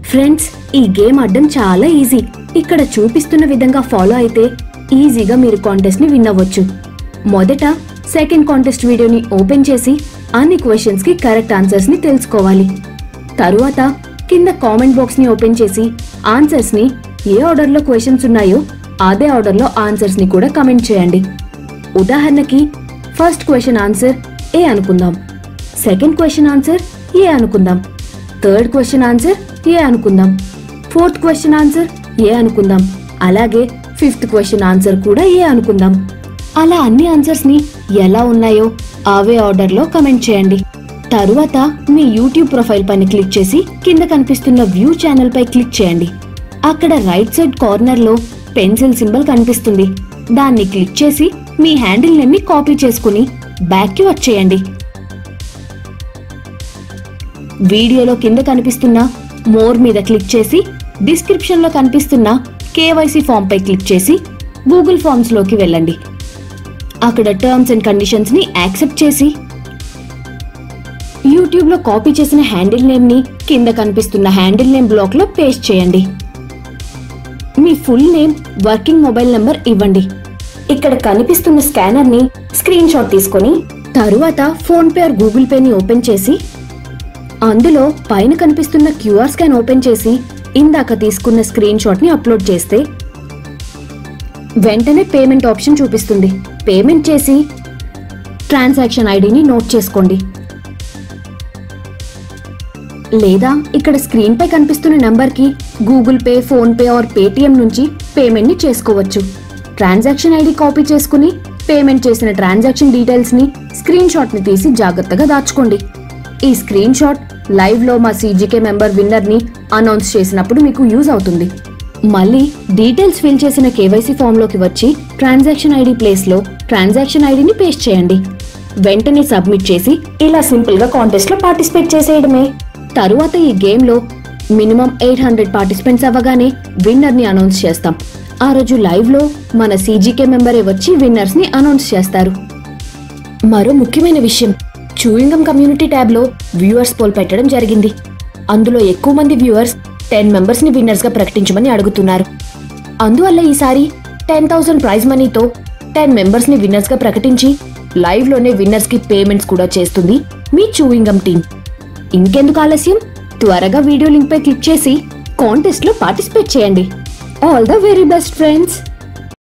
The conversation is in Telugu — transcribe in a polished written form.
ఫ్రెండ్స్, ఈ గేమ్ ఆడడం చాలా ఈజీ. ఇక్కడ చూపిస్తున్న విధంగా ఫాలో అయితే ఈజీగా మీరు కాంటెస్ట్ ని విన్ అవ్వచ్చు. మొదట సెకండ్ కాంటెస్ట్ వీడియోని ఓపెన్ చేసి అన్ని క్వశ్చన్స్ కి కరెక్ట్ ఆన్సర్స్ ని తెలుసుకోవాలి. తరువాత కింద కామెంట్ బాక్స్ ని ఓపెన్ చేసి ఆన్సర్స్ ని ఏ ఆర్డర్ లో క్వశ్చన్స్ ఉన్నాయో అదే ఆర్డర్ లో ఆన్సర్స్ ని కూడా కమెంట్ చేయండి. ఉదాహరణకి ఫస్ట్ క్వశ్చన్ ఆన్సర్ ఏ అనుకుందాం, సెకండ్ క్వశ్చన్ ఆన్సర్ ఏ అనుకుందాం, థర్డ్ క్వశ్చన్ ఆన్సర్ ఏ అనుకుందాం, ఫోర్త్ క్వశ్చన్ ఆన్సర్ ఏ అనుకుందాం, అలాగే ఫిఫ్త్ క్వశ్చన్ ఆన్సర్ కూడా ఏ అనుకుందాం. అలా అన్ని ఆన్సర్స్ ని ఎలా ఉన్నాయో అవే ఆర్డర్ లో కమెంట్ చేయండి. తరువాత మీ యూట్యూబ్ ప్రొఫైల్ పైన క్లిక్ చేసి కింద కనిపిస్తున్న వ్యూ ఛానల్ పై క్లిక్ చేయండి. అక్కడ రైట్ సైడ్ కార్నర్ లో పెన్సిల్ సింబల్ కనిపిస్తుంది. దాన్ని క్లిక్ చేసి మీ హ్యాండిల్ నేమ్ ని కాపీ చేసుకుని బ్యాక్ కి వచ్చేయండి. వీడియోలో కింద కనిపిస్తున్న మోర్ మీద క్లిక్ చేసి డిస్క్రిప్షన్ లో కనిపిస్తున్న కేవైసీ ఫామ్ పై క్లిక్ చేసి గూగుల్ ఫార్మ్స్ లోకి వెళ్ళండి. అక్కడ టర్మ్స్ అండ్ కండిషన్స్ ని యాక్సెప్ట్ చేసి యూట్యూబ్ లో కాపీ చేసిన హ్యాండిల్ నేమ్ ని కింద కనిపిస్తున్న హ్యాండిల్ నేమ్ బ్లాక్ లో పేస్ట్ చేయండి. మీ full name, working mobile number ఇవ్వండి. ఇక్కడ కనిపిస్తున్న స్కానర్ ని స్క్రీన్ షాట్ తీసుకొని తరువాత PhonePe or Google Pay ని ఓపెన్ చేసి అందులో పైన కనిపిస్తున్న క్యూఆర్ స్కాన్ ఓపెన్ చేసి ఇందాక తీసుకున్న స్క్రీన్ షాట్ ని అప్లోడ్ చేస్తే వెంటనే పేమెంట్ ఆప్షన్ చూపిస్తుంది. పేమెంట్ చేసి ట్రాన్సాక్షన్ ఐడిని నోట్ చేసుకోండి. లేదా ఇక్కడ స్క్రీన్ పై కనిపిస్తున్న నంబర్ కి Google pay, phone pay are Paytm నుంచి పేమెంట్ ని చేసుకోవచ్చు. ట్రాన్సాక్షన్ ఐడి కాపీ చేసుకుని పేమెంట్ చేసిన ట్రాన్సాక్షన్ డీటెయిల్స్ ని స్క్రీన్ షాట్ ని తీసి జాగ్రత్తగా దాచుకోండి. ఈ స్క్రీన్ షాట్ లైవ్ లో మా సీజీకే మెంబర్ విన్నర్ ని అనౌన్స్ చేసినప్పుడు మీకు యూజ్ అవుతుంది. మళ్ళీ డీటెయిల్స్ ఫిల్ చేసిన కేవైసీ ఫామ్ లోకి వచ్చి ట్రాన్సాక్షన్ ఐడి ప్లేస్ లో ట్రాన్సాక్షన్ ఐడిని పేస్ట్ చేయండి. వెంటనే సబ్మిట్ చేసి ఇలా సింపుల్ గా కాంటెస్ట్ లో పార్టిసిపేట్ చేసేయడమే. తరువాత ఈ గేమ్ లో మినిమం 800 పార్టిసిపెంట్స్ అవ్వగానే విన్నర్ ని అనౌన్స్ చేస్తాం. ఆ రోజు లైవ్ లో మన సీజీకే మెంబరే వచ్చి విన్నర్స్ ని అనౌన్స్ చేస్తారు. మరో ముఖ్యమైన విషయం, చూయింగం కమ్యూనిటీ ట్యాబ్ లో వ్యూవర్స్ పోల్ పెట్టడం జరిగింది. అందులో ఎక్కువ మంది వ్యూవర్స్ 10 మెంబర్స్ ని విన్నర్స్ గా ప్రకటించమని అడుగుతున్నారు. అందువల్ల ఈసారి 10,000 ప్రైజ్ మనీతో 10 మెంబర్స్ ని విన్నర్స్ గా ప్రకటించి లైవ్ లోనే విన్నర్స్ కి పేమెంట్స్ కూడా చేస్తుంది మీ చూయింగం టీం. ఇంకెందుకు ఆలస్యం, త్వరగా వీడియో లింక్ పై క్లిక్ చేసి కాంటెస్ట్ లో పార్టిసిపేట్ చేయండి. All the very best friends.